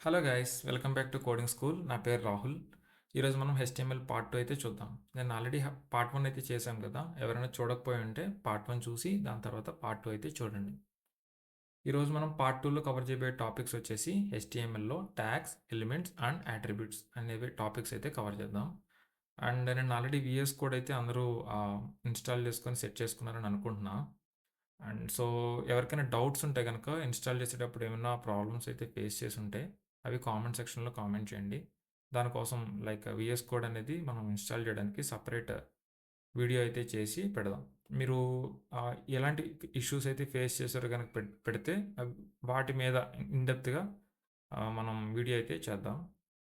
Hello guys, welcome back to coding school. నా పేరు రాహుల్. ఈరోజు మనం HTML పార్ట్ 2 అయితే చూద్దాం. నేను ఆల్రెడీ పార్ట్ 1 అయితే చేశాం కదా. ఎవరైనా చూడకపోయి ఉంటే పార్ట్ 1 చూసి దాని తర్వాత పార్ట్ 2 అయితే చూడండి. ఈరోజు మనం పార్ట్ 2లో కవర్ చేయబోయే టాపిక్స్ వచ్చేసి HTMLలో ట్యాగ్స్, ఎలిమెంట్స్ అండ్ అట్రిబ్యూట్స్ అనేవి టాపిక్స్ అయితే కవర్ చేద్దాం. అండ్ నేను ఆల్రెడీ VS కోడ్ అయితే అందరూ ఇన్స్టాల్ చేసుకొని సెట్ చేసుకున్నారని అనుకుంటున్నా. అండ్ సో ఎవరికైనా డౌట్స్ ఉంటే కనుక ఇన్స్టాల్ చేసేటప్పుడు ఏమైనా ప్రాబ్లమ్స్ అయితే ఫేస్ చేసి ఉంటే అవి కామెంట్ సెక్షన్లో కామెంట్ చేయండి. దానికోసం లైక్ VS కోడ్ అనేది మనం ఇన్స్టాల్ చేయడానికి సపరేట్ వీడియో అయితే చేసి పెడదాం. మీరు ఎలాంటి ఇష్యూస్ అయితే ఫేస్ చేశారో కనుక పెడితే వాటి మీద ఇన్డెప్త్గా మనం వీడియో అయితే చేద్దాం.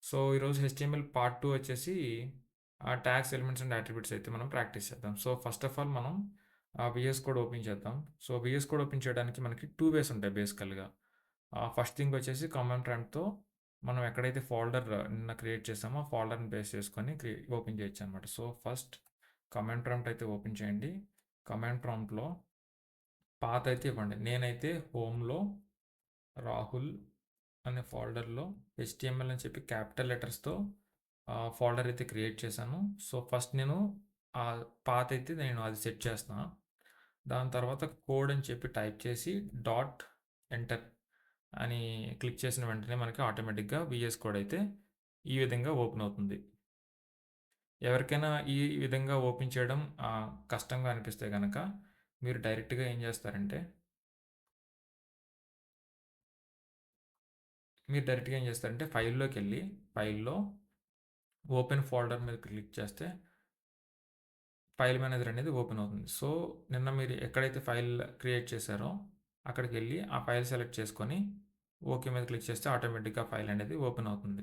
సో ఈరోజు HTML పార్ట్ 2 వచ్చేసి ట్యాగ్స్, ఎలిమెంట్స్ అండ్ అట్రిబ్యూట్స్ అయితే మనం ప్రాక్టీస్ చేద్దాం. సో ఫస్ట్ ఆఫ్ ఆల్ మనం VS కోడ్ ఓపెన్ చేద్దాం. సో VS కోడ్ ఓపెన్ చేయడానికి మనకి 2 వేస్ ఉంటాయి బేసికల్గా. ఫస్ట్ థింగ్ వచ్చేసి కమాండ్ ప్రాంప్ట్తో మనం ఎక్కడైతే ఫోల్డర్ నిన్న క్రియేట్ చేసామో ఆ ఫోల్డర్ని బేస్ చేసుకొని ఓపెన్ చేయొచ్చు అనమాట. సో ఫస్ట్ కమాండ్ ప్రాంప్ట్ అయితే ఓపెన్ చేయండి. కమాండ్ ప్రాంప్ట్లో పాత్ అయితే ఇవ్వండి. నేనైతే హోమ్లో రాహుల్ అనే ఫోల్డర్లో HTML అని చెప్పి క్యాపిటల్ లెటర్స్తో ఫోల్డర్ అయితే క్రియేట్ చేశాను. సో ఫస్ట్ నేను ఆ పాత్ అయితే నేను అది సెట్ చేస్తాను. దాని తర్వాత కోడ్ అని చెప్పి టైప్ చేసి డాట్ ఎంటర్ అని క్లిక్ చేసిన వెంటనే మనకి ఆటోమేటిక్గా VS కోడ్ అయితే ఈ విధంగా ఓపెన్ అవుతుంది. ఎవరికైనా ఈ విధంగా ఓపెన్ చేయడం కష్టంగా అనిపిస్తే కనుక మీరు డైరెక్ట్గా ఏం చేస్తారంటే ఫైల్లోకి వెళ్ళి ఫైల్లో ఓపెన్ ఫోల్డర్ మీద క్లిక్ చేస్తే ఫైల్ మేనేజర్ అనేది ఓపెన్ అవుతుంది. సో నిన్న మీరు ఎక్కడైతే ఫైల్ క్రియేట్ చేశారో అక్కడికి వెళ్ళి ఆ ఫైల్ సెలెక్ట్ చేసుకొని ఓకే మీద క్లిక్ చేస్తే ఆటోమేటిక్గా ఫైల్ అనేది ఓపెన్ అవుతుంది.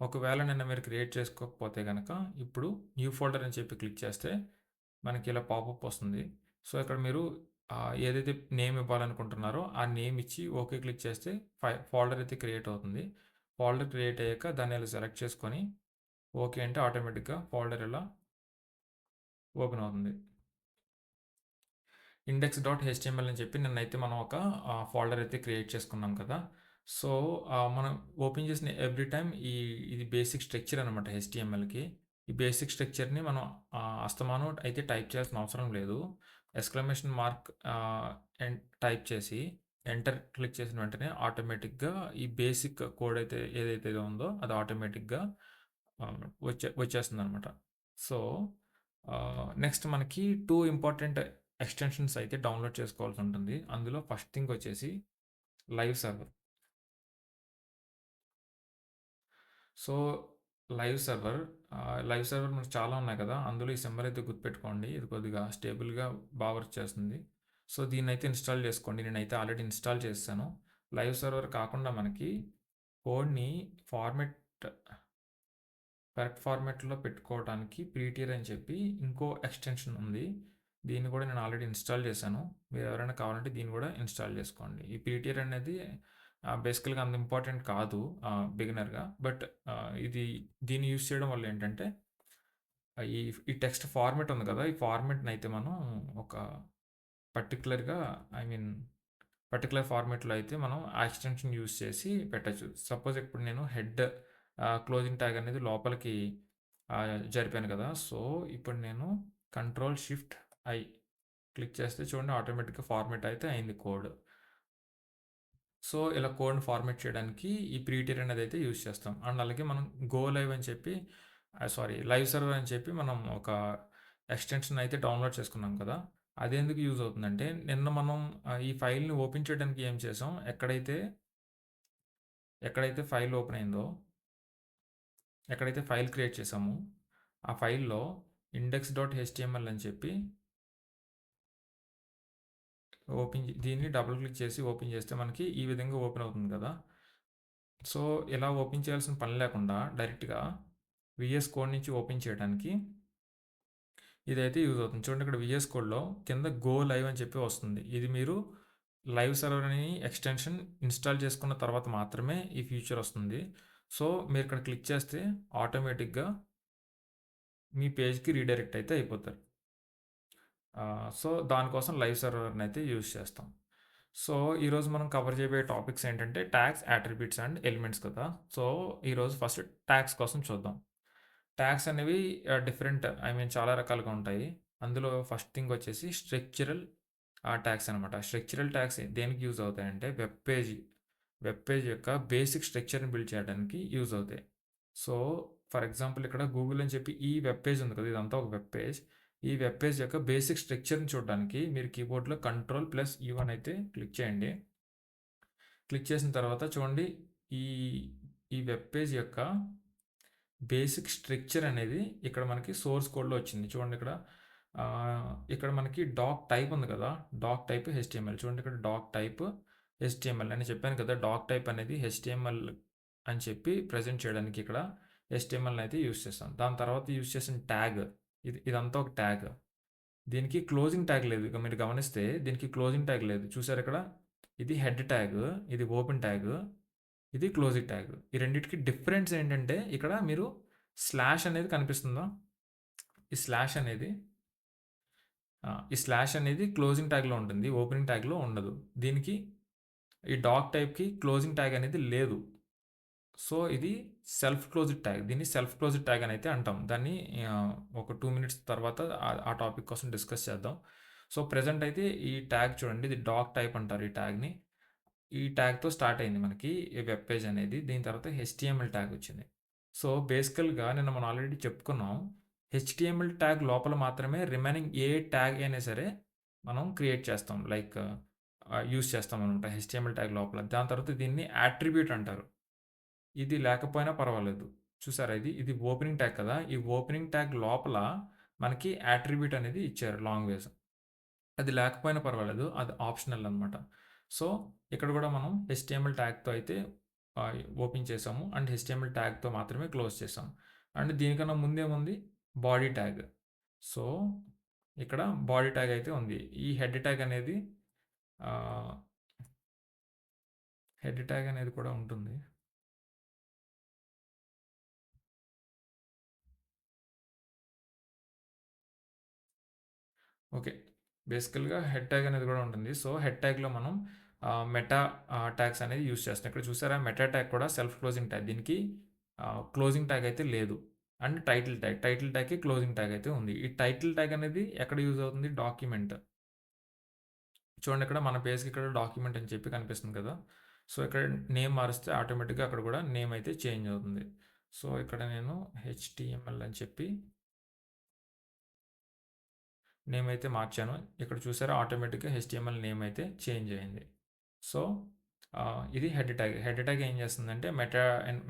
ఒకవేళ నిన్న మీరు క్రియేట్ చేసుకోకపోతే కనుక ఇప్పుడు న్యూ ఫోల్డర్ అని చెప్పి క్లిక్ చేస్తే మనకి ఇలా పాపప్ వస్తుంది. సో ఇక్కడ మీరు ఏదైతే నేమ్ ఇవ్వాలనుకుంటున్నారో ఆ నేమ్ ఇచ్చి ఓకే క్లిక్ చేస్తే ఫోల్డర్ అయితే క్రియేట్ అవుతుంది. ఫోల్డర్ క్రియేట్ అయ్యాక దాన్ని ఇలా సెలెక్ట్ చేసుకొని ఓకే అంటే ఆటోమేటిక్గా ఫోల్డర్ ఇలా ఓపెన్ అవుతుంది. index.html అని చెప్పి నిన్నైతే మనం ఒక ఫోల్డర్ అయితే క్రియేట్ చేసుకున్నాం కదా. సో మనం ఓపెన్ చేసిన ఎవ్రీ టైం ఇది బేసిక్ స్ట్రక్చర్ అనమాట HTMLకి. ఈ బేసిక్ స్ట్రక్చర్ని మనం అస్తమానం అయితే టైప్ చేయాల్సిన అవసరం లేదు. ఎక్స్క్లమేషన్ మార్క్ టైప్ చేసి ఎంటర్ క్లిక్ చేసిన వెంటనే ఆటోమేటిక్గా ఈ బేసిక్ కోడ్ అయితే ఏదైతే ఉందో అది ఆటోమేటిక్గా వచ్చేస్తుంది అనమాట. సో నెక్స్ట్ మనకి 2 ఇంపార్టెంట్ ఎక్స్టెన్షన్స్ అయితే డౌన్లోడ్ చేసుకోవాల్సి ఉంటుంది. అందులో ఫస్ట్ థింగ్ వచ్చేసి live server. So live server మనకు చాలా ఉన్నాయి కదా. అందులో ఈ సింబల్ అయితే గుర్తుపెట్టుకోండి. ఇది కొద్దిగా స్టేబుల్గా బాగా వర్క్ చేస్తుంది. సో దీన్ని అయితే ఇన్స్టాల్ చేసుకోండి. నేనైతే ఆల్రెడీ ఇన్స్టాల్ చేస్తాను. లైవ్ సర్వర్ కాకుండా మనకి కోడ్ని కరెక్ట్ ఫార్మాట్లో పెట్టుకోవడానికి ప్రీటియర్ అని చెప్పి ఇంకో ఎక్స్టెన్షన్ ఉంది. దీన్ని కూడా నేను ఆల్రెడీ ఇన్స్టాల్ చేశాను. మీరు ఎవరైనా కావాలంటే దీన్ని కూడా ఇన్స్టాల్ చేసుకోండి. ఈ ప్రీటియర్ అనేది బేసికల్గా అంత ఇంపార్టెంట్ కాదు బిగినర్గా. బట్ దీన్ని యూస్ చేయడం వల్ల ఏంటంటే ఈ ఈ టెక్స్ట్ ఫార్మాట్ ఉంది కదా, ఈ ఫార్మాట్ని అయితే మనం ఒక పర్టికులర్గా పర్టికులర్ ఫార్మాట్లో అయితే మనం ఆ ఎక్స్టెన్షన్ యూస్ చేసి పెట్టచ్చు. సపోజ్ ఇప్పుడు నేను హెడ్ క్లోజింగ్ ట్యాగ్ అనేది లోపలికి జరిపాను కదా. సో ఇప్పుడు నేను Ctrl+Shift+I క్లిక్ చేస్తే చూడండి ఆటోమేటిక్గా ఫార్మాట్ అయితే అయింది కోడ్. సో ఇలా కోడ్ని ఫార్మాట్ చేయడానికి ఈ ప్రీటియర్ అనేది అయితే యూస్ చేస్తాం. అండ్ అలాగే మనం గో లైవ్ అని చెప్పి లైవ్ సర్వర్ అని చెప్పి మనం ఒక ఎక్స్టెన్షన్ అయితే డౌన్లోడ్ చేసుకున్నాం కదా. అది ఎందుకు యూజ్ అవుతుందంటే నిన్న మనం ఈ ఫైల్ని ఓపెన్ చేయడానికి ఏం చేసాం, ఎక్కడైతే ఫైల్ ఓపెన్ అయిందో, ఎక్కడైతే ఫైల్ క్రియేట్ చేసామో ఆ ఫైల్లో index.html అని చెప్పి దీన్ని డబుల్ క్లిక్ చేసి ఓపెన్ చేస్తే మనకి ఈ విధంగా ఓపెన్ అవుతుంది కదా. సో ఇలా ఓపెన్ చేయాల్సిన పని లేకుండా డైరెక్ట్గా VS కోడ్ నుంచి ఓపెన్ చేయడానికి ఇదైతే యూజ్ అవుతుంది. చూడండి ఇక్కడ VS కోడ్లో కింద గో లైవ్ అని చెప్పి వస్తుంది. ఇది మీరు లైవ్ సర్వర్ అని ఎక్స్టెన్షన్ ఇన్స్టాల్ చేసుకున్న తర్వాత మాత్రమే ఈ ఫీచర్ వస్తుంది. సో మీరు ఇక్కడ క్లిక్ చేస్తే ఆటోమేటిక్గా మీ పేజ్కి రీడైరెక్ట్ అయితే అయిపోతారు. సో దానికోసం లైవ్ సర్వర్ని అయితే యూజ్ చేస్తాం. సో, ఈరోజు మనం కవర్ చేయబోయే టాపిక్స్ ఏంటంటే ట్యాగ్స్, అట్రిబ్యూట్స్ అండ్ ఎలిమెంట్స్ కదా! సో, ఈరోజు ఫస్ట్ ట్యాగ్స్ కోసం చూద్దాం. ట్యాగ్స్ అనేవి డిఫరెంట్ చాలా రకాలుగా ఉంటాయి. అందులో ఫస్ట్ థింగ్ వచ్చేసి స్ట్రక్చరల్ ట్యాగ్స్ అనమాట. స్ట్రక్చరల్ ట్యాగ్స్ దేనికి యూజ్ అవుతాయంటే వెబ్ పేజ్ యొక్క బేసిక్ స్ట్రక్చర్‌ని బిల్డ్ చేయడానికి యూజ్ అవుతాయి. సో, ఫర్ ఎగ్జాంపుల్ ఇక్కడ గూగుల్ అని చెప్పి ఈ వెబ్ పేజ్ ఉంది కదా! ఇదంతా ఒక వెబ్ పేజ్. ఈ వెబ్ పేజ్ యొక్క బేసిక్ స్ట్రక్చర్‌ని చూడడానికి మీరు కీబోర్డ్‌లో కంట్రోల్+యు అని అయితే క్లిక్ చేయండి. క్లిక్ చేసిన తర్వాత చూడండి ఈ ఈ వెబ్ పేజ్ యొక్క బేసిక్ స్ట్రక్చర్ అనేది ఇక్కడ మనకి సోర్స్ కోడ్‌లో వచ్చింది. చూడండి ఇక్కడ మనకి డాక్ టైప్ ఉంది కదా! Doc type HTML. చూడండి ఇక్కడ డాక్ టైప్ హెచ్టీఎంఎల్ అని చెప్పాను కదా! డాక్ టైప్ అనేది హెచ్టీఎంఎల్ అని చెప్పి ప్రెజెంట్ చేయడానికి ఇక్కడ హెచ్టీఎంఎల్‌ని అయితే యూజ్ చేస్తాం. దాని తర్వాత యూజ్ చేసిన ట్యాగ్ ఇదంతా ఒక ట్యాగ్. దీనికి క్లోజింగ్ ట్యాగ్ లేదు. ఇక మీరు గమనిస్తే దీనికి క్లోజింగ్ ట్యాగ్ లేదు. చూసారా ఇక్కడ? ఇది హెడ్ ట్యాగ్, ఇది ఓపెన్ ట్యాగ్, ఇది క్లోజింగ్ ట్యాగ్. ఈ రెండిటికి డిఫరెన్స్ ఏంటంటే ఇక్కడ మీరు స్లాష్ అనేది కనిపిస్తుందా? ఈ స్లాష్ అనేది ఈ స్లాష్ అనేది క్లోజింగ్ ట్యాగ్‌లో ఉంటుంది. ఓపెనింగ్ ట్యాగ్‌లో ఉండదు. దీనికి ఈ డాక్ టైప్‌కి క్లోజింగ్ ట్యాగ్ అనేది లేదు. సో, ఇది సెల్ఫ్ క్లోజ్డ్ ట్యాగ్. దీన్ని సెల్ఫ్ క్లోజ్డ్ ట్యాగ్ అని అయితే అంటాం. దాన్ని ఒక 2 మినిట్స్ తర్వాత ఆ టాపిక్ కోసం డిస్కస్ చేద్దాం. సో, ప్రెజెంట్ అయితే ఈ ట్యాగ్ చూడండి. ఇది డాక్ టైప్ అంటారు ఈ ట్యాగ్‌ని. ఈ ట్యాగ్‌తో స్టార్ట్ అయింది మనకి ఈ వెబ్ పేజ్ అనేది. దీని తర్వాత హెచ్టీఎంఎల్ ట్యాగ్ వచ్చింది. సో, బేసికల్‌గా నిన్న మనం ఆల్రెడీ చెప్పుకున్నాం. హెచ్టీఎంఎల్ ట్యాగ్ లోపల మాత్రమే రిమైనింగ్ ఏ ట్యాగ్ అయినా సరే మనం క్రియేట్ చేస్తాం. యూజ్ చేస్తామనమాట హెచ్టీఎంఎల్ ట్యాగ్ లోపల. దాని తర్వాత దీన్ని అట్రిబ్యూట్ అంటారు. ఇది లేకపోయినా పర్వాలేదు. చూసారా ఇది ఓపెనింగ్ ట్యాగ్ కదా! ఈ ఓపెనింగ్ ట్యాగ్ లోపల మనకి అట్రిబ్యూట్ అనేది ఇచ్చారు లాంగ్వేజ్. అది లేకపోయినా పర్వాలేదు. అది ఆప్షనల్ అనమాట. సో, ఇక్కడ కూడా మనం హెచ్టీఎంఎల్ ట్యాగ్‌తో అయితే ఓపెన్ చేసాము. అండ్ హెచ్టీఎంఎల్ ట్యాగ్‌తో మాత్రమే క్లోజ్ చేసాం. అండ్ దీనికన్నా ముందేముంది బాడీ ట్యాగ్. సో, ఇక్కడ బాడీ ట్యాగ్ అయితే ఉంది. ఈ ఆహ్, హెడ్ ట్యాగ్ అనేది కూడా ఉంటుంది. ఓకే. బేసికల్‌గా హెడ్ ట్యాగ్ అనేది కూడా ఉంటుంది. సో, హెడ్ ట్యాగ్‌లో మనం మెటా ట్యాగ్స్ అనేది యూజ్ చేస్తాం. ఇక్కడ చూసారా మెటా ట్యాగ్ కూడా సెల్ఫ్ క్లోజింగ్ ట్యాగ్. దీనికి క్లోజింగ్ ట్యాగ్ అయితే లేదు. అండ్ టైటిల్ ట్యాగ్‌కి క్లోజింగ్ ట్యాగ్ అయితే ఉంది. ఈ టైటిల్ ట్యాగ్ అనేది ఎక్కడ యూజ్ అవుతుంది? డాక్యుమెంట్. చూడండి ఇక్కడ మన పేజ్‌కి ఇక్కడ డాక్యుమెంట్ అని చెప్పి కనిపిస్తుంది కదా! సో, ఇక్కడ నేమ్ మారిస్తే ఆటోమేటిక్‌గా అక్కడ కూడా నేమ్ అయితే చేంజ్ అవుతుంది. సో, ఇక్కడ నేను హెచ్‌టీఎంఎల్ అని చెప్పి నేమ్ అయితే మార్చాను. ఇక్కడ చూసారా ఆటోమేటిక్‌గా హెచ్టీఎంఎల్ నేమ్ అయితే చేంజ్ అయింది. సో, ఇది హెడ్ ట్యాగ్. హెడ్ ట్యాగ్ ఏం చేస్తుందంటే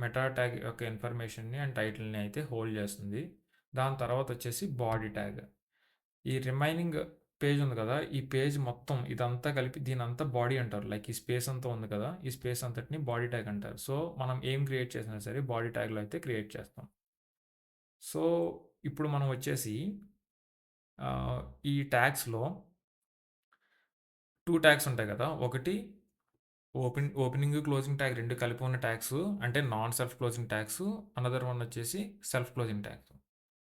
మెటా ట్యాగ్ యొక్క ఇన్ఫర్మేషన్‌ని అండ్ టైటిల్‌ని అయితే హోల్డ్ చేస్తుంది. దాని తర్వాత వచ్చేసి బాడీ ట్యాగ్. ఈ రిమైనింగ్ పేజ్ ఉంది కదా! ఈ పేజ్ మొత్తం ఇదంతా కలిపి దీనంతా బాడీ అంటారు. లైక్ ఈ స్పేస్ అంతా ఉంది కదా! ఈ స్పేస్ అంతటిని బాడీ ట్యాగ్ అంటారు. సో, మనం ఏం క్రియేట్ చేసినా సరే బాడీ ట్యాగ్‌లో అయితే క్రియేట్ చేస్తాం. సో, ఇప్పుడు మనం వచ్చేసి ఆహ్, ఈ ట్యాగ్స్‌లో 2 ట్యాగ్స్ ఉంటాయి కదా! ఒకటి ఓపెనింగ్, క్లోజింగ్ ట్యాగ్ 2 కలిపి ఉన్న ట్యాగ్స్ అంటే non self closing tags. Another one వచ్చేసి self closing tags.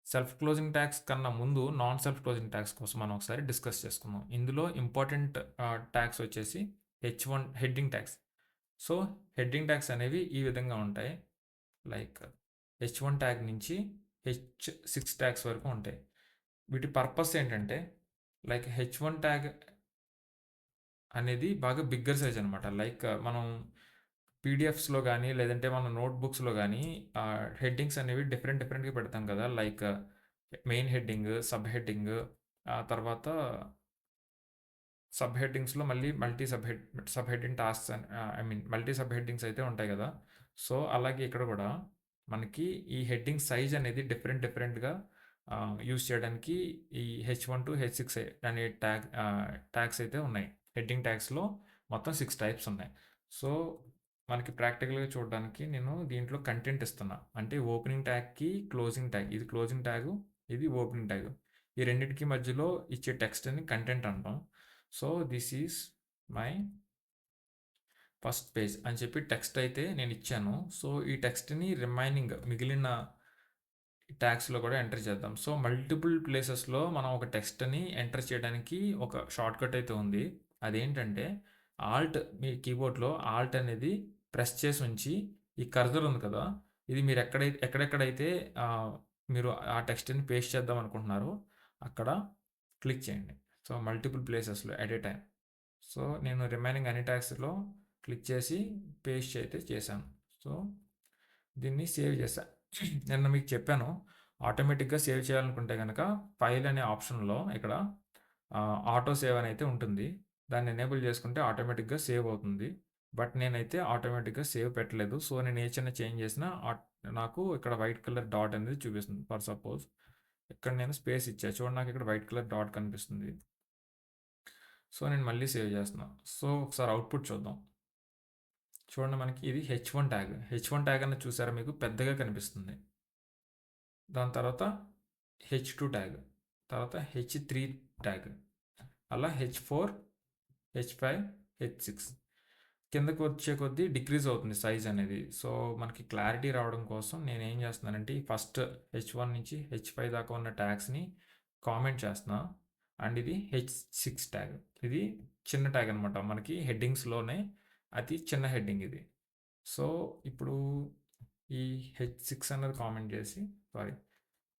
Self closing tags కన్నా ముందు నాన్ సెల్ఫ్ క్లోజింగ్ ట్యాగ్స్ కోసం మనం ఒకసారి డిస్కస్ చేసుకుందాం. ఇందులో ఇంపార్టెంట్ ట్యాగ్స్ వచ్చేసి heading tags. So, heading tags అనేవి ఈ విధంగా ఉంటాయి. లైక్ హెచ్1 ట్యాగ్ నుంచి హెచ్6 ట్యాగ్స్ వరకు ఉంటాయి. వీటి పర్పస్ ఏంటంటే హెచ్1 ట్యాగ్ అనేది బాగా బిగ్గర్ సైజ్ అనమాట. మనం పీడిఎఫ్స్‌లో గానీ, లేదంటే మన నోట్‌బుక్స్‌లో గానీ హెడ్డింగ్స్ అనేవి డిఫరెంట్‌గా పెడతాం కదా! మెయిన్ హెడ్డింగ్, సబ్ హెడ్డింగ్ తర్వాత సబ్ హెడ్డింగ్స్‌లో మళ్ళీ sub heading tasks multi sub headings అయితే ఉంటాయి కదా! సో, అలాగే ఇక్కడ కూడా మనకి ఈ హెడ్డింగ్ సైజ్ అనేది డిఫరెంట్‌గా యూజ్ చేయడానికి ఈ హెచ్1 టు హెచ్6 అనే ట్యాగ్స్ అయితే ఉన్నాయి. హెడ్డింగ్ ట్యాగ్స్‌లో మొత్తం 6 టైప్స్ ఉన్నాయి. సో, మనకి ప్రాక్టికల్‌గా చూడడానికి నేను దీంట్లో కంటెంట్ ఇస్తున్నా. అంటే ఓపెనింగ్ ట్యాగ్‌కి క్లోజింగ్ ట్యాగ్. ఇది క్లోజింగ్ ట్యాగు, ఇది ఓపెనింగ్ ట్యాగ్. ఈ రెండిటికి మధ్యలో ఇచ్చే టెక్స్ట్‌ని కంటెంట్ అంటాం. So, this is my first page అని చెప్పి టెక్స్ట్ అయితే నేను ఇచ్చాను. సో, ఈ టెక్స్ట్‌ని మిగిలిన ట్యాగ్స్‌లో కూడా ఎంటర్ చేద్దాం. సో, మల్టిపుల్ ప్లేసెస్‌లో మనం ఒక టెక్స్ట్‌ని ఎంటర్ చేయడానికి ఒక షార్ట్‌కట్ అయితే ఉంది. అదేంటంటే మీ కీబోర్డ్లో ఆల్ట్ అనేది ప్రెస్ చేసి ఉంచి ఈ కర్సర్ ఉంది కదా, ఇది మీరు ఎక్కడెక్కడైతే మీరు ఆ టెక్స్ట్ని పేస్ట్ చేద్దాం అనుకుంటున్నారో అక్కడ క్లిక్ చేయండి. సో మల్టిపుల్ ప్లేసెస్లో ఎట్ ఏ టైం. సో నేను రిమైనింగ్ అన్ని ట్యాగ్స్లో క్లిక్ చేసి పేస్ట్ అయితే చేశాను. సో దీన్ని సేవ్ చేశా. నిన్న మీకు చెప్పాను, ఆటోమేటిక్గా సేవ్ చేయాలనుకుంటే కనుక ఫైల్ అనే ఆప్షన్లో ఇక్కడ ఆటో సేవ్ అని అయితే ఉంటుంది. దాన్ని ఎనేబుల్ చేసుకుంటే ఆటోమేటిక్గా సేవ్ అవుతుంది. బట్ నేనైతే ఆటోమేటిక్గా సేవ్ పెట్టలేదు. సో నేను ఏ చిన్న చేంజ్ చేసినా నాకు ఇక్కడ వైట్ కలర్ డాట్ అనేది చూపిస్తుంది. ఫర్ సపోజ్ ఇక్కడ నేను స్పేస్ ఇచ్చా, చూడండి నాకు ఇక్కడ వైట్ కలర్ డాట్ కనిపిస్తుంది. సో నేను మళ్ళీ సేవ్ చేస్తున్నా. సో ఒకసారి అవుట్పుట్ చూద్దాం. చూడండి మనకి ఇది H1 ట్యాగ్. H1 ట్యాగ్ అనేది చూసారా, మీకు పెద్దగా కనిపిస్తుంది. దాని తర్వాత H2 ట్యాగ్, తర్వాత H3 ట్యాగ్, అలా H4, H5, H6 కిందకు వచ్చే కొద్దీ డిక్రీజ్ అవుతుంది సైజ్ అనేది. సో మనకి క్లారిటీ రావడం కోసం నేను ఏం చేస్తున్నానంటే ఫస్ట్ H1 నుంచి H5 దాకా ఉన్న ట్యాగ్స్ని కామెంట్ చేస్తున్నా. అండ్ ఇది H6 ట్యాగ్, ఇది చిన్న ట్యాగ్ అనమాట, మనకి హెడ్డింగ్స్లోనే అతి చిన్న హెడ్డింగ్ ఇది. సో ఇప్పుడు ఈ H6 అన్నది కామెంట్ చేసి, సారీ,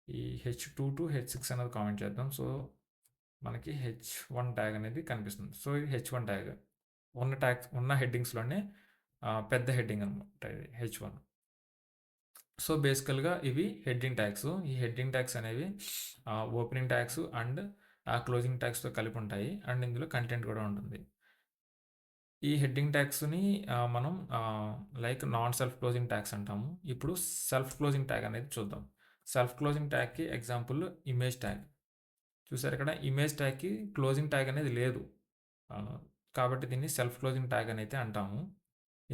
ఈ H2 టు H6 అన్నది కామెంట్ చేద్దాం. సో మనకి H1 ట్యాగ్ అనేది కనిపిస్తుంది. సో ఇది H1 ట్యాగ్ ఉన్న హెడ్డింగ్స్లోనే పెద్ద హెడ్డింగ్ అనమాట ఇది H1. సో బేసికల్గా ఇవి హెడ్డింగ్ ట్యాగ్స్. ఈ హెడ్డింగ్ ట్యాగ్స్ అనేవి ఓపెనింగ్ ట్యాగ్స్ అండ్ క్లోజింగ్ ట్యాగ్స్తో కలిపి ఉంటాయి. అండ్ ఇందులో కంటెంట్ కూడా ఉంటుంది. ఈ హెడ్డింగ్ ట్యాగ్స్ని మనం like non self closing tags అంటాము. ఇప్పుడు సెల్ఫ్ క్లోజింగ్ ట్యాగ్ అనేది చూద్దాం. సెల్ఫ్ క్లోజింగ్ ట్యాగ్కి ఎగ్జాంపుల్ ఇమేజ్ ట్యాగ్. చూసారు ఇక్కడ ఇమేజ్ ట్యాగ్కి క్లోజింగ్ ట్యాగ్ అనేది లేదు, కాబట్టి దీన్ని సెల్ఫ్ క్లోజింగ్ ట్యాగ్ అని అయితే అంటాము.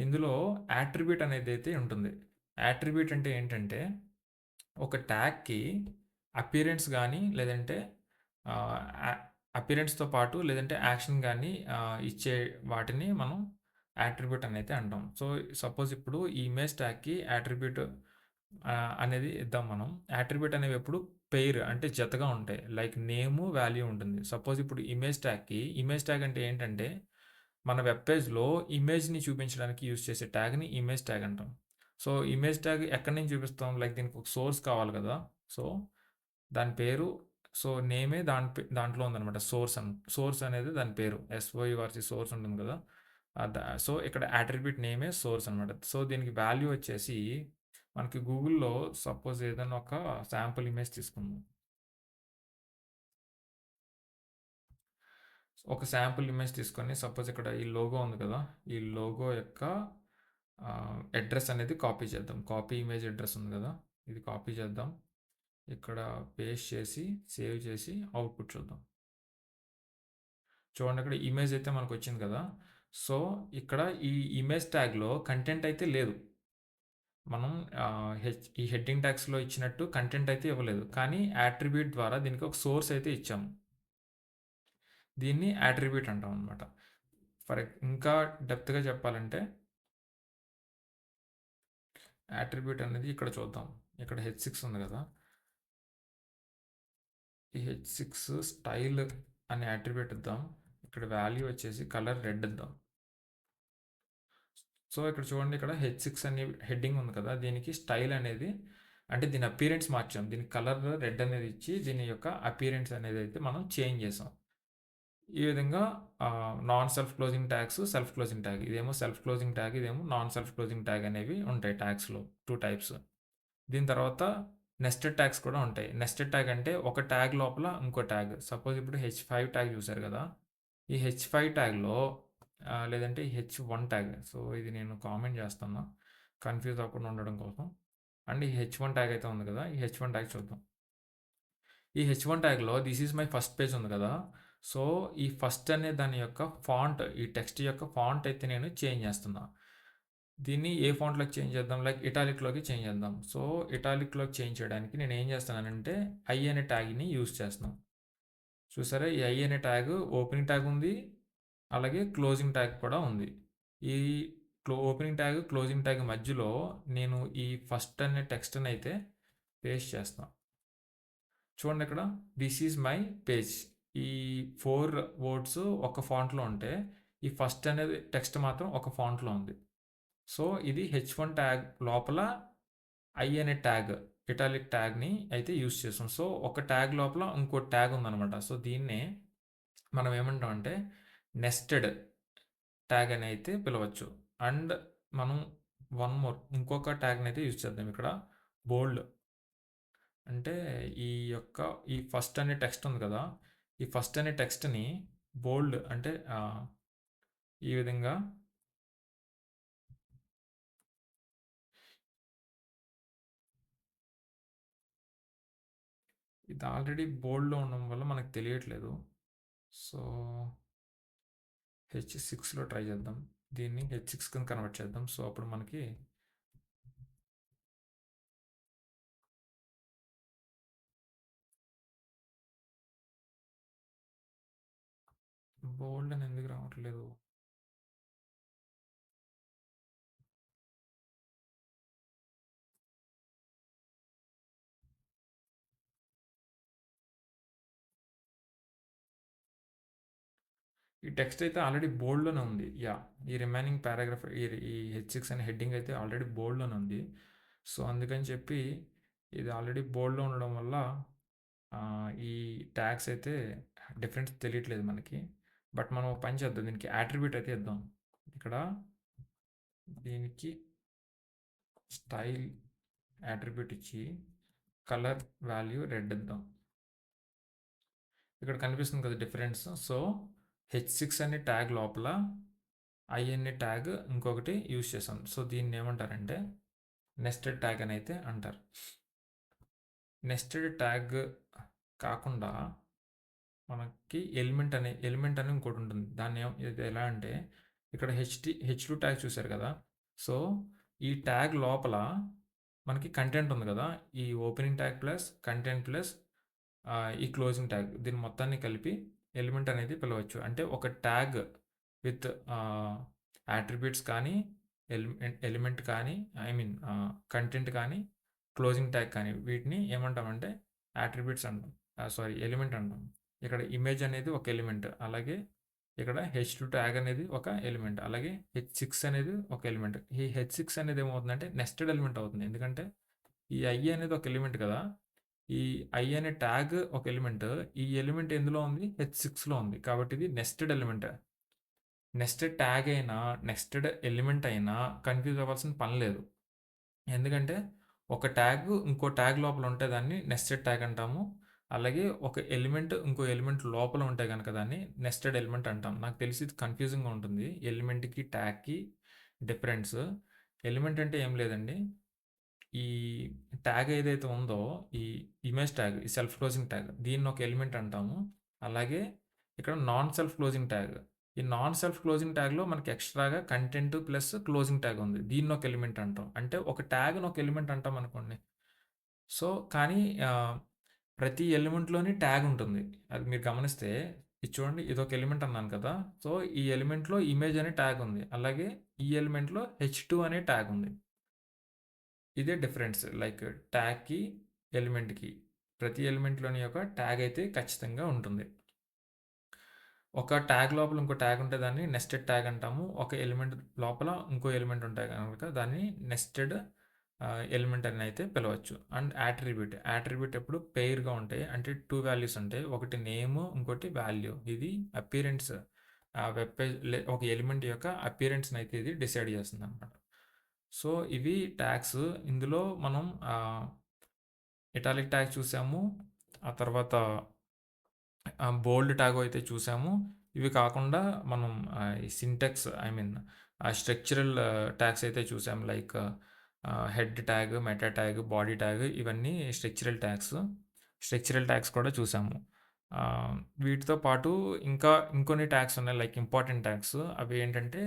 ఇందులో యాట్రిబ్యూట్ అనేది అయితే ఉంటుంది. యాట్రిబ్యూట్ అంటే ఏంటంటే ఒక ట్యాగ్కి అపియరెన్స్ కానీ లేదంటే అపియరెన్స్తో పాటు లేదంటే యాక్షన్ కానీ ఇచ్చే వాటిని మనం యాట్రిబ్యూట్ అని అయితే అంటాం. సో సపోజ్ ఇప్పుడు ఈ ఇమేజ్ ట్యాగ్కి యాట్రిబ్యూట్ అనేది ఇద్దాం మనం. యాట్రిబ్యూట్ అనేవి ఎప్పుడు పెయిర్ అంటే జతగా ఉంటాయి. లైక్ నేము వాల్యూ ఉంటుంది. సపోజ్ ఇప్పుడు ఇమేజ్ ట్యాగ్ అంటే ఏంటంటే మన వెబ్ పేజ్లో ఇమేజ్ని చూపించడానికి యూజ్ చేసే ట్యాగ్ని ఇమేజ్ ట్యాగ్ అంటాం. సో ఇమేజ్ ట్యాగ్ ఎక్కడి నుంచి చూపిస్తాం, లైక్ దీనికి ఒక సోర్స్ కావాలి కదా. సో దాని పేరు, సో నేమే దాంట్లో ఉందన్నమాట. సోర్స్ అనేది దాని పేరు, SOURC సోర్స్ ఉంటుంది కదా. సో ఇక్కడ యాట్రిబ్యూట్ నేమే సోర్స్ అనమాట. సో దీనికి వాల్యూ వచ్చేసి మనకి గూగుల్లో సపోజ్ ఏదైనా ఒక శాంపుల్ ఇమేజ్ తీసుకుందాం. ఒక శాంపుల్ ఇమేజ్ తీసుకొని సపోజ్ ఇక్కడ ఈ లోగో ఉంది కదా, ఈ లోగో యొక్క అడ్రస్ అనేది కాపీ చేద్దాం. కాపీ ఇమేజ్ అడ్రస్ ఉంది కదా, ఇది కాపీ చేద్దాం. ఇక్కడ పేస్ట్ చేసి సేవ్ చేసి అవుట్పుట్ చూద్దాం. చూడండి ఇక్కడ ఇమేజ్ అయితే మనకు వచ్చింది కదా. సో ఇక్కడ ఈ ఇమేజ్ ట్యాగ్లో కంటెంట్ అయితే లేదు. మనం ఈ హెడ్డింగ్ ట్యాగ్స్లో ఇచ్చినట్టు కంటెంట్ అయితే ఇవ్వలేదు, కానీ యాట్రిబ్యూట్ ద్వారా దీనికి ఒక సోర్స్ అయితే ఇచ్చాము. దీన్ని యాట్రిబ్యూట్ అంటాం అనమాట. ఇంకా డెప్త్గా చెప్పాలంటే యాట్రిబ్యూట్ అనేది ఇక్కడ చూద్దాం. ఇక్కడ H6 ఉంది కదా, ఈ H6 స్టైల్ అనే యాట్రిబ్యూట్ ఇద్దాం. ఇక్కడ వాల్యూ వచ్చేసి కలర్ రెడ్ ఇద్దాం. సో ఇక్కడ చూడండి, ఇక్కడ H6 అనే హెడ్డింగ్ ఉంది కదా, దీనికి స్టైల్ అనేది అంటే దీని అపియరెన్స్ మార్చాం. దీనికి కలర్ రెడ్ అనేది ఇచ్చి దీని యొక్క అపియరెన్స్ అనేది అయితే మనం చేంజ్ చేసాం. ఈ విధంగా non self closing tags, self closing tag, ఇదేమో సెల్ఫ్ క్లోజింగ్ ట్యాగ్, ఇదేమో నాన్ సెల్ఫ్ క్లోజింగ్ ట్యాగ్ అనేవి ఉంటాయి ట్యాగ్స్లో, 2 టైప్స్. దీని తర్వాత నెస్టెడ్ ట్యాగ్స్ కూడా ఉంటాయి. నెస్టెడ్ ట్యాగ్ అంటే ఒక ట్యాగ్ లోపల ఇంకో ట్యాగ్. సపోజ్ ఇప్పుడు H5 ట్యాగ్ చూసారు కదా, ఈ H5 ట్యాగ్లో లేదంటే H1 ట్యాగ్. సో ఇది నేను కామెంట్ చేస్తున్నా కన్ఫ్యూజ్ అవ్వకుండా ఉండడం కోసం. అండ్ ఈ H1 ట్యాగ్ అయితే ఉంది కదా, ఈ H1 ట్యాగ్ చూద్దాం. ఈ H1 ట్యాగ్లో this is my first page ఉంది కదా. సో ఈ ఫస్ట్ అనే దాని యొక్క ఫాంట్, ఈ టెక్స్ట్ యొక్క ఫాంట్ అయితే నేను చేంజ్ చేస్తున్నా. దీన్ని ఏ ఫాంట్లోకి చేంజ్ చేద్దాం, లైక్ ఇటాలిక్లోకి చేంజ్ చేద్దాం. సో ఇటాలిక్లోకి చేంజ్ చేయడానికి నేను ఏం చేస్తానంటే ఐ అనే ట్యాగ్ని యూజ్ చేస్తున్నాను. చూసారా, ఈ ఐ అనే ట్యాగ్ ఓపెనింగ్ ట్యాగ్ ఉంది, అలాగే క్లోజింగ్ ట్యాగ్ కూడా ఉంది. ఈ ఓపెనింగ్ ట్యాగ్ క్లోజింగ్ ట్యాగ్ మధ్యలో నేను ఈ ఫస్ట్ అనే టెక్స్ట్ని అయితే పేస్ట్ చేస్తాను. చూడండి ఇక్కడ దిస్ ఈజ్ మై పేజ్. ఈ 4 వర్డ్స్ ఒక ఫాంట్లో ఉంటే ఈ ఫస్ట్ అనేది టెక్స్ట్ మాత్రం ఒక ఫాంట్లో ఉంది. సో ఇది H1 ట్యాగ్ లోపల ఐ అనే ట్యాగ్, ఇటాలిక్ ట్యాగ్ని అయితే యూస్ చేస్తాం. సో ఒక ట్యాగ్ లోపల ఇంకో ట్యాగ్ ఉందన్నమాట. సో దీన్నే మనం ఏమంటాం అంటే నెస్టెడ్ ట్యాగ్ అని అయితే పిలవచ్చు. అండ్ మనం వన్ మోర్ ఇంకొక ట్యాగ్ని అయితే యూజ్ చేద్దాం ఇక్కడ, బోల్డ్. అంటే ఈ ఫస్ట్ అనే టెక్స్ట్ ఉంది కదా, ఈ ఫస్ట్ అనే టెక్స్ట్ని బోల్డ్ అంటే ఈ విధంగా ఇది ఆల్రెడీ బోల్డ్లో ఉండడం వల్ల మనకు తెలియట్లేదు. సో H6లో ట్రై చేద్దాం, దీన్ని H6 కింద కన్వర్ట్ చేద్దాం. సో అప్పుడు మనకి బోల్డ్ అని ఎందుకు రావట్లేదు? ఈ టెక్స్ట్ అయితే ఆల్రెడీ బోల్డ్లోనే ఉంది. ఈ రిమైనింగ్ పారాగ్రాఫ్, ఈ H6 అనే హెడ్డింగ్ అయితే ఆల్రెడీ బోల్డ్లోనే ఉంది. సో అందుకని చెప్పి ఇది ఆల్రెడీ బోల్డ్లో ఉండడం వల్ల ఈ ట్యాగ్స్ అయితే డిఫరెన్స్ తెలియట్లేదు మనకి. బట్ మనం ఒక పని చేద్దాం, దీనికి యాట్రిబ్యూట్ అయితే ఇద్దాం. ఇక్కడ దీనికి స్టైల్ యాట్రిబ్యూట్ ఇచ్చి కలర్ వాల్యూ రెడ్ ఇద్దాం. ఇక్కడ కనిపిస్తుంది కదా డిఫరెన్స్. సో H6 అనే ట్యాగ్ లోపల ఐ అనే ట్యాగ్ ఇంకొకటి యూజ్ చేసాం. సో దీన్ని ఏమంటారంటే నెస్టెడ్ ట్యాగ్ అని అయితే అంటారు. నెస్టెడ్ ట్యాగ్ కాకుండా మనకి ఎలిమెంట్ అని ఇంకోటి ఉంటుంది. దాన్ని ఇది ఎలా అంటే ఇక్కడ H2 ట్యాగ్ చూసారు కదా. సో ఈ ట్యాగ్ లోపల మనకి కంటెంట్ ఉంది కదా, ఈ opening tag plus content plus ఈ క్లోజింగ్ ట్యాగ్, దీన్ని మొత్తాన్ని కలిపి ఎలిమెంట్ అనేది పిలవచ్చు. అంటే ఒక ట్యాగ్ విత్ యాట్రిబ్యూట్స్ కానీ, ఎలిమెంట్ కానీ, ఐ మీన్ కంటెంట్ కానీ, క్లోజింగ్ ట్యాగ్ కానీ, వీటిని ఏమంటామంటే యాట్రిబ్యూట్స్ అంటాం, సారీ ఎలిమెంట్ అంటాం. ఇక్కడ ఇమేజ్ అనేది ఒక ఎలిమెంట్, అలాగే ఇక్కడ H2 ట్యాగ్ అనేది ఒక ఎలిమెంట్, అలాగే H6 అనేది ఒక ఎలిమెంట్. ఈ H6 అనేది ఏమవుతుందంటే నెస్టెడ్ ఎలిమెంట్ అవుతుంది. ఎందుకంటే ఈ ఐ అనేది ఒక ఎలిమెంట్ కదా, ఈ ఐ అనే ట్యాగ్ ఒక ఎలిమెంట్, ఈ ఎలిమెంట్ ఎందులో ఉంది? H6లో ఉంది. కాబట్టి ఇది నెస్టెడ్ ఎలిమెంట్. నెస్టెడ్ ట్యాగ్ అయినా నెస్టెడ్ ఎలిమెంట్ అయినా కన్ఫ్యూజ్ అవ్వాల్సిన పని లేదు. ఎందుకంటే ఒక ట్యాగ్ ఇంకో ట్యాగ్ లోపల ఉంటే దాన్ని నెస్టెడ్ ట్యాగ్ అంటాము. అలాగే ఒక ఎలిమెంట్ ఇంకో ఎలిమెంట్ లోపల ఉంటే కనుక దాన్ని నెస్టెడ్ ఎలిమెంట్ అంటాం. నాకు తెలిసి ఇది కన్ఫ్యూజింగ్గా ఉంటుంది, ఎలిమెంట్కి ట్యాగ్కి డిఫరెన్స్. ఎలిమెంట్ అంటే ఏం లేదండి, ఈ ట్యాగ్ ఏదైతే ఉందో ఈ ఇమేజ్ ట్యాగ్, ఈ సెల్ఫ్ క్లోజింగ్ ట్యాగ్, దీన్ని ఒక ఎలిమెంట్ అంటాము. అలాగే ఇక్కడ నాన్ సెల్ఫ్ క్లోజింగ్ ట్యాగ్, ఈ నాన్ సెల్ఫ్ క్లోజింగ్ ట్యాగ్లో మనకి ఎక్స్ట్రాగా కంటెంట్ ప్లస్ క్లోజింగ్ ట్యాగ్ ఉంది, దీన్ని ఒక ఎలిమెంట్ అంటాం. అంటే ఒక ట్యాగ్ను ఒక ఎలిమెంట్ అంటాం అనుకోండి. సో కానీ ప్రతి ఎలిమెంట్లోని ట్యాగ్ ఉంటుంది. అది మీరు గమనిస్తే ఇది చూడండి, ఇది ఒక ఎలిమెంట్ అన్నాను కదా. సో ఈ ఎలిమెంట్లో ఇమేజ్ అనే ట్యాగ్ ఉంది, అలాగే ఈ ఎలిమెంట్లో H2 అనే ట్యాగ్ ఉంది. ఇదే డిఫరెన్స్, లైక్ ట్యాగ్కి ఎలిమెంట్కి, ప్రతి ఎలిమెంట్లోని యొక్క ట్యాగ్ అయితే ఖచ్చితంగా ఉంటుంది. ఒక ట్యాగ్ లోపల ఇంకో ట్యాగ్ ఉంటే దాన్ని నెస్టెడ్ ట్యాగ్ అంటాము. ఒక ఎలిమెంట్ లోపల ఇంకో ఎలిమెంట్ ఉంటాయి కనుక దాన్ని నెస్టెడ్ ఎలిమెంట్ అని అయితే పిలవచ్చు. అండ్ యాట్రిబ్యూట్ ఎప్పుడు పెయిర్గా ఉంటాయి, అంటే 2 వాల్యూస్ ఉంటాయి, ఒకటి నేమ్ ఇంకోటి వాల్యూ. ఇది అపియరెన్స్, వెబ్ పేజ్ ఒక ఎలిమెంట్ యొక్క అపియరెన్స్ని అయితే ఇది డిసైడ్ చేస్తుంది అనమాట. సో ఇవి ట్యాగ్స్. ఇందులో మనం ఇటాలిక్ ట్యాగ్ చూసాము, ఆ తర్వాత బోల్డ్ ట్యాగ్ అయితే చూసాము. ఇవి కాకుండా మనం ఈ Sintex, I mean structural tags అయితే చూసాము, like head tag, meta tag, body tag, ఇవన్నీ స్ట్రక్చరల్ ట్యాగ్స్ కూడా చూసాము. వీటితో పాటు ఇంకా ఇంకొన్ని ట్యాగ్స్ ఉన్నాయి, లైక్ ఇంపార్టెంట్ ట్యాగ్స్. అవి ఏంటంటే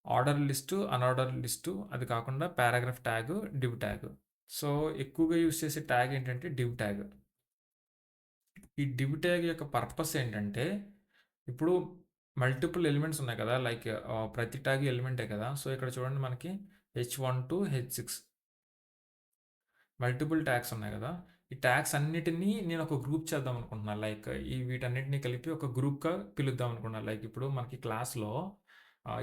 ఆర్డర్ లిస్టు, అన్ఆర్డర్ లిస్టు, అది కాకుండా paragraph tag, div tag. So ఎక్కువగా యూజ్ చేసే ట్యాగ్ ఏంటంటే డివ్ ట్యాగ్. ఈ డివ్ ట్యాగ్ యొక్క పర్పస్ ఏంటంటే, ఇప్పుడు మల్టిపుల్ ఎలిమెంట్స్ ఉన్నాయి కదా, లైక్ ప్రతి ట్యాగ్ ఎలిమెంటే కదా. సో ఇక్కడ చూడండి మనకి H1 to H6 multiple tags ఉన్నాయి కదా. ఈ ట్యాగ్స్ అన్నిటిని నేను ఒక గ్రూప్ చేద్దాం అనుకుంటున్నా. లైక్ ఈ వీటన్నిటిని కలిపి ఒక గ్రూప్‌గా పిలుద్దాం అనుకున్నా. లైక్ ఇప్పుడు మనకి క్లాస్‌లో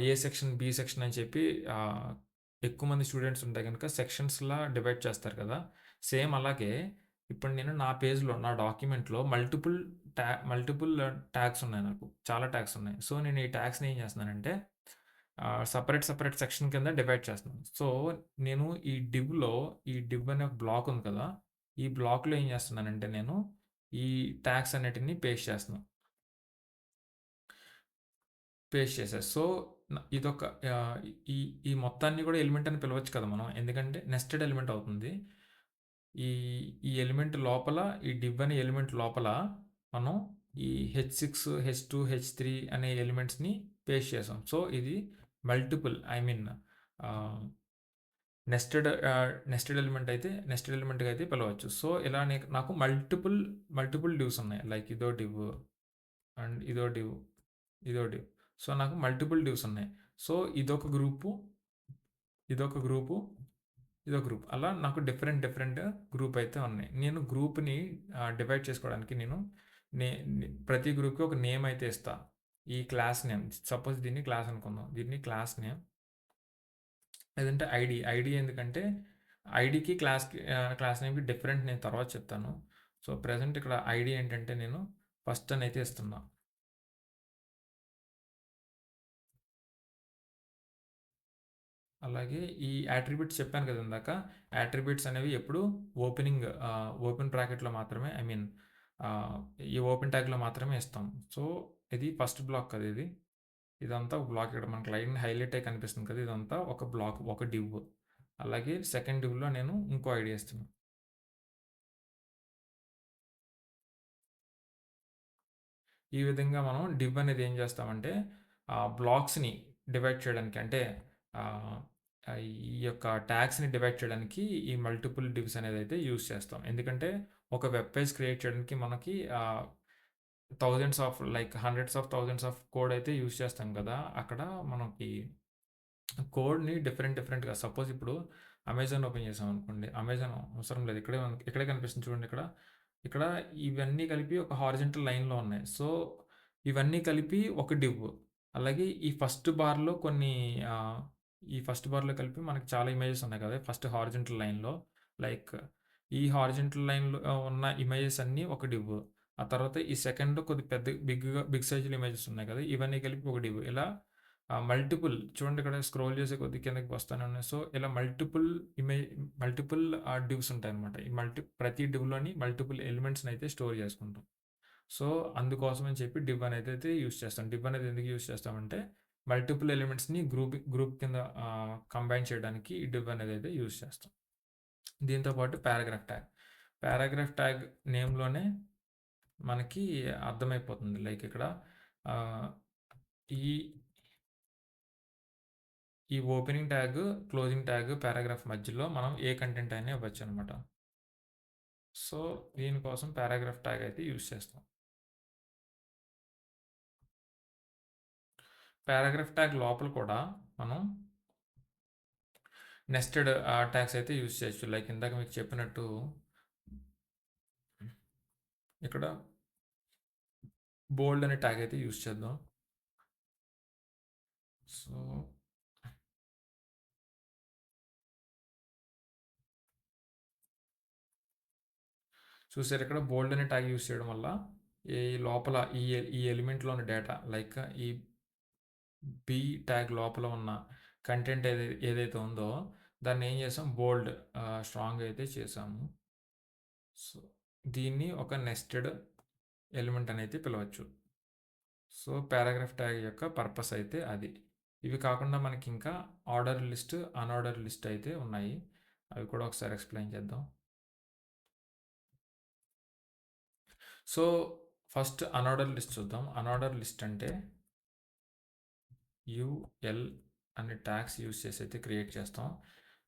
ఏ సెక్షన్, బి సెక్షన్ అని చెప్పి ఆహ్, ఎక్కువ మంది స్టూడెంట్స్ ఉంటే గనుక సెక్షన్స్‌లా డివైడ్ చేస్తారు కదా! సేమ్ అలాగే ఇప్పుడు నేను నా పేజ్‌లో, నా డాక్యుమెంట్‌లో మల్టిపుల్ ట్యాగ్స్ ఉన్నాయి నాకు. చాలా ట్యాగ్స్ ఉన్నాయి. సో, నేను ఈ ట్యాగ్స్‌ని ఏం చేస్తున్నానంటే సెపరేట్ సెక్షన్ కింద డివైడ్ చేస్తున్నాను. సో, నేను ఈ డివ్ అనే ఒక బ్లాక్ ఉంది కదా! ఈ బ్లాక్‌లో ఏం చేస్తున్నానంటే నేను ఈ ట్యాగ్స్ అన్నిటిని పేస్ట్ చేశా. సో, ఇదొక ఆహ్, ఈ ఈ మొత్తాన్ని కూడా ఎలిమెంట్ అని పిలవచ్చు కదా మనం. ఎందుకంటే నెస్టెడ్ ఎలిమెంట్ అవుతుంది. ఈ ఈ ఎలిమెంట్ లోపల ఈ డివ్ అనే ఎలిమెంట్ లోపల మనం ఈ హెచ్6, హెచ్2, హెచ్3 అనే ఎలిమెంట్స్‌ని పేస్ట్ చేసాం. సో, ఇది మల్టిపుల్ ఐ మీన్ ఆహ్, నెస్టెడ్ ఎలిమెంట్‌గా అయితే పిలవచ్చు. సో, ఇలా నాకు మల్టిపుల్ డివ్స్ ఉన్నాయి. లైక్ ఇదో డివ్ అండ్ ఇదో డివ్. సో, నాకు మల్టిపుల్ డివ్స్ ఉన్నాయి. సో, ఇదొక గ్రూపు, ఇదొక గ్రూప్. అలా నాకు డిఫరెంట్ గ్రూప్ అయితే ఉన్నాయి. నేను గ్రూప్‌ని డివైడ్ చేసుకోవడానికి నేను నే నే ప్రతి గ్రూప్‌కి ఒక నేమ్ అయితే ఇస్తా. ఈ క్లాస్ నేమ్ సపోజ్ దీన్ని క్లాస్ అనుకుందాం. దీన్ని క్లాస్ నేమ్ లేదంటే ఐడీ. ఐడీ ఎందుకంటే ఐడీకి క్లాస్ నేమ్‌కి డిఫరెంట్ నేను తర్వాత చెప్తాను. సో, ప్రెజెంట్ ఇక్కడ ఐడీ ఏంటంటే నేను ఫస్ట్ అని అయితే ఇస్తున్నా. అలాగే ఈ యాట్రిబ్యూట్స్ చెప్పాను కదా ఇందాక. యాట్రిబ్యూట్స్ అనేవి ఎప్పుడు ఓపెన్ బ్రాకెట్‌లో మాత్రమే ఐ మీన్ ఆహ్, ఈ ఓపెన్ ట్యాగ్‌లో మాత్రమే ఇస్తాం. సో, ఇది ఫస్ట్ బ్లాక్ కదా ఇది. ఇదంతా ఒక బ్లాక్ ఇక్కడ మనకి లైన్ హైలైట్ అయ్యి కనిపిస్తుంది కదా! ఇదంతా ఒక బ్లాక్, ఒక డివ్. అలాగే సెకండ్ డివ్‌లో నేను ఇంకో ఐడీ ఇస్తున్నా. ఈ విధంగా మనం డివ్ అనేది ఏం చేస్తామంటే బ్లాక్స్‌ని డివైడ్ చేయడానికి అంటే ఆహ్, ఈ యొక్క ట్యాగ్స్‌ని డివైడ్ చేయడానికి ఈ మల్టిపుల్ డివ్స్ అనేదైతే యూజ్ చేస్తాం. ఎందుకంటే ఒక వెబ్ పేజ్ క్రియేట్ చేయడానికి మనకి hundreds of thousands of code అయితే యూజ్ చేస్తాం కదా! అక్కడ మనకి కోడ్‌ని డిఫరెంట్‌గా సపోజ్ ఇప్పుడు అమెజాన్ ఓపెన్ చేసామనుకోండి. అమెజాన్ అవసరం లేదు. ఇక్కడే కనిపిస్తుంది చూడండి ఇక్కడ. ఇక్కడ ఇవన్నీ కలిపి ఒక హారిజాంటల్ లైన్‌లో ఉన్నాయి. సో, ఇవన్నీ కలిపి ఒక డివ్. అలాగే ఆహ్, ఈ ఫస్ట్ బార్‌లో కలిపి మనకి చాలా ఇమేజెస్ ఉన్నాయి కదా! ఫస్ట్ హారిజాంటల్ లైన్‌లో. లైక్ ఈ హారిజాంటల్ లైన్‌లో ఉన్న ఇమేజెస్ అన్నీ ఒక డివ్. ఆ తర్వాత ఈ సెకండ్‌లో కొద్ది బిగ్ సైజ్‌లో ఇమేజెస్ ఉన్నాయి కదా! ఇవన్నీ కలిపి ఒక డివ్. ఇలా చూడండి ఇక్కడ స్క్రోల్ చేసే కొద్దీ కిందకి వస్తానే ఉన్నాయి. సో, ఇలా ఇమే మల్టిపుల్ డివ్స్ ఉంటాయన్నమాట. ప్రతి డివ్‌లోని మల్టిపుల్ ఎలిమెంట్స్‌ని అయితే స్టోర్ చేసుకుంటాం. సో, అందుకోసం అని చెప్పి డివ్ అనేదైతే యూజ్ చేస్తాం. డివ్ అనేది ఎందుకు యూజ్ చేస్తామంటే మల్టిపుల్ ఎలిమెంట్స్‌ని గ్రూప్ కింద కంబైన్ చేయడానికి ఈ డివ్ అనేదైతే యూజ్ చేస్తాం. దీంతో పాటు పారాగ్రాఫ్ ట్యాగ్ నేమ్‌లోనే మనకి అర్థమైపోతుంది. లైక్ ఇక్కడ ఆహ్, ఈ ఈ opening tag, closing tag, paragraph మధ్యలో మనం ఏ కంటెంట్ అయినా ఇవ్వొచ్చనమాట. సో, దీనికోసం పారాగ్రాఫ్ ట్యాగ్ అయితే యూజ్ చేస్తాం. పారాగ్రాఫ్ ట్యాగ్ లోపల కూడా మనం నెస్టెడ్ ట్యాగ్స్ అయితే యూజ్ చేయొచ్చు. లైక్ ఇందాక మీకు చెప్పినట్టు ఇక్కడ బోల్డ్ అనే ట్యాగ్ అయితే యూజ్ చేద్దాం. సో, చూసారు ఇక్కడ బోల్డ్ అనే ట్యాగ్ యూజ్ చేయడం వల్ల ఈ లోపల ఈ ఎలిమెంట్‌లో ఉన్న డేటా లైక్ ఈ బి ట్యాగ్ లోపల ఉన్న కంటెంట్ ఏదైతే ఉందో దాన్ని ఏం చేసాం స్ట్రాంగ్ అయితే చేసాము. సో, దీన్ని ఒక నెస్టెడ్ ఎలిమెంట్ అని అయితే పిలవచ్చు. సో, పారాగ్రాఫ్ ట్యాగ్ యొక్క పర్పస్ అయితే అది. ఇవి కాకుండా మనకి ఇంకా అన్ఆర్డర్ లిస్ట్ అయితే ఉన్నాయి. అవి కూడా ఒకసారి ఎక్స్‌ప్లెయిన్ చేద్దాం. సో, ఫస్ట్ అన్ఆర్డర్ లిస్ట్ చూద్దాం. అన్ఆర్డర్ లిస్ట్ అంటే యూఎల్ అనే ట్యాగ్స్ యూజ్ చేసి అయితే క్రియేట్ చేస్తాం.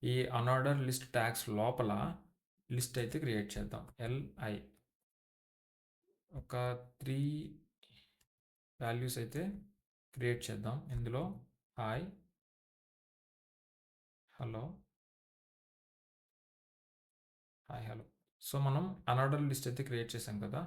ఈ అన్ఆర్డర్ లిస్ట్ ట్యాగ్స్ లోపల లిస్ట్ అయితే క్రియేట్ చేద్దాం. ఎల్ఐ ఒక 3 వాల్యూస్ అయితే క్రియేట్ చేద్దాం. ఇందులో hi, hello, hi, hello. So మనం అనార్డర్ లిస్ట్ అయితే క్రియేట్ చేసాం కదా.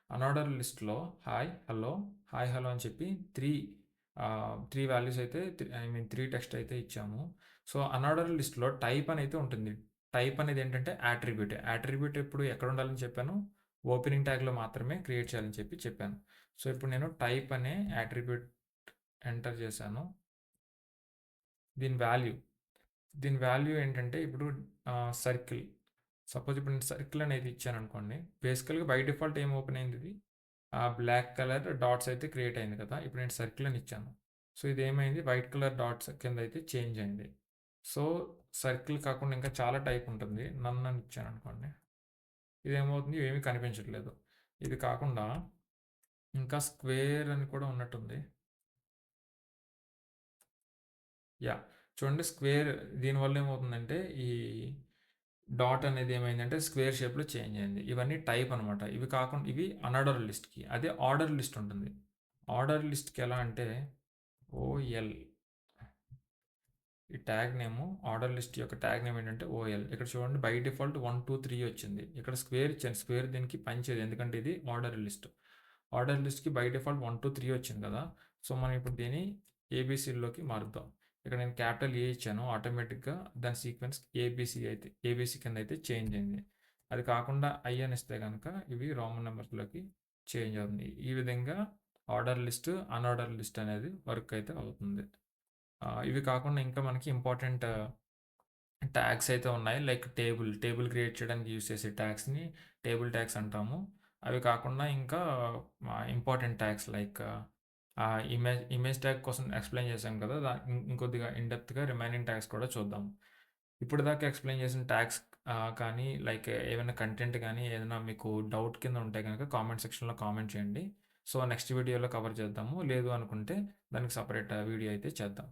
అనార్డర్ లిస్ట్‌లో హాయ్, హలో, హాయ్, హలో అని చెప్పి 3 వాల్యూస్ అయితే ఐ మీన్ 3 టెక్స్ట్ అయితే ఇచ్చాము. సో అనార్డర్ లిస్ట్‌లో టైప్ అనైతే ఉంటుంది. టైప్ అనేది ఏంటంటే యాట్రిబ్యూట్. యాట్రిబ్యూట్ ఎప్పుడు ఎక్కడ ఉండాలని చెప్పాను? ఓపెనింగ్ ట్యాగ్‌లో మాత్రమే క్రియేట్ చేయాలని చెప్పాను. సో ఇప్పుడు నేను టైప్ అనే యాట్రిబ్యూట్ ఎంటర్ చేశాను. దీని వాల్యూ దీని వాల్యూ ఏంటంటే ఇప్పుడు సర్కిల్. సపోజ్ ఇప్పుడు నేను సర్కిల్ అనేది ఇచ్చాను అనుకోండి. బేసికల్గా బై డిఫాల్ట్ ఏం ఓపెన్ అయింది ఇది బ్లాక్ కలర్ డాట్స్ అయితే క్రియేట్ అయింది కదా. ఇప్పుడు నేను సర్కిల్ అని ఇచ్చాను. సో ఇది ఏమైంది వైట్ కలర్ డాట్స్ కింద అయితే చేంజ్ అయింది. సో సర్కిల్ కాకుండా ఇంకా చాలా టైప్ ఉంటుంది. నన్ను అని ఇచ్చాను అనుకోండి. ఇదేమవుతుంది ఏమీ కనిపించట్లేదు. ఇది కాకుండా ఇంకా స్క్వేర్ అని కూడా ఉన్నట్టుంది. యా చూడండి స్క్వేర్ దీనివల్ల ఏమవుతుందంటే ఈ డాట్ అనేది ఏమైందంటే స్క్వేర్ షేప్లో చేంజ్ అయింది. ఇవన్నీ టైప్ అనమాట. ఇవి కాకుండా ఇవి అన్ఆర్డర్ లిస్ట్కి. అదే ఆర్డర్ లిస్ట్ ఉంటుంది. ఆర్డర్ లిస్ట్కి ఎలా అంటే ఓఎల్ ఈ ట్యాగ్ నేము ఆర్డర్ లిస్ట్ యొక్క ట్యాగ్ నేమ్ ఏంటంటే ఓఎల్. ఇక్కడ చూడండి బై డిఫాల్ట్ 1 2 3 వచ్చింది. ఇక్కడ స్క్వేర్ ఇచ్చాను. స్క్వేర్ దీనికి పనిచేయదు ఎందుకంటే ఇది ఆర్డర్ లిస్ట్. ఆర్డర్ లిస్ట్కి బై డిఫాల్ట్ 1 2 3 వచ్చింది కదా. సో మనం ఇప్పుడు దీన్ని ఏబీసీలోకి మారుద్దాం. ఇక్కడ నేను క్యాపిటల్ ఏ ఇచ్చాను. ఆటోమేటిక్గా దాని సీక్వెన్స్ ఏబీసీ కింద అయితే చేంజ్ అయింది. అది కాకుండా ఐ అని ఇస్తే కనుక ఇవి రోమన్ నెంబర్స్లోకి చేంజ్ అవుతుంది. ఈ విధంగా ఆర్డర్ లిస్ట్ అన్ఆర్డర్ లిస్ట్ అనేది వర్క్ అయితే అవుతుంది. ఇవి కాకుండా ఇంకా మనకి ఇంపార్టెంట్ ట్యాగ్స్ అయితే ఉన్నాయి. లైక్ టేబుల్ క్రియేట్ చేయడానికి యూజ్ చేసే ట్యాగ్స్ని టేబుల్ ట్యాగ్స్ అంటాము. అవి కాకుండా ఇంకా important tags like image tag కోసం ఎక్స్ప్లెయిన్ చేసాం కదా. ఇంకొద్దిగా ఇన్‌డెప్త్‌గా రిమైనింగ్ ట్యాగ్స్ కూడా చూద్దాం. ఇప్పటిదాకా ఎక్స్ప్లెయిన్ చేసిన ట్యాగ్స్ కానీ లైక్ ఏమైనా కంటెంట్ కానీ ఏదైనా మీకు డౌట్ కింద ఉంటే కనుక కామెంట్ సెక్షన్‌లో కామెంట్ చేయండి. సో నెక్స్ట్ వీడియోలో కవర్ చేద్దాము. లేదు అనుకుంటే దానికి సెపరేట్ వీడియో అయితే చేద్దాం.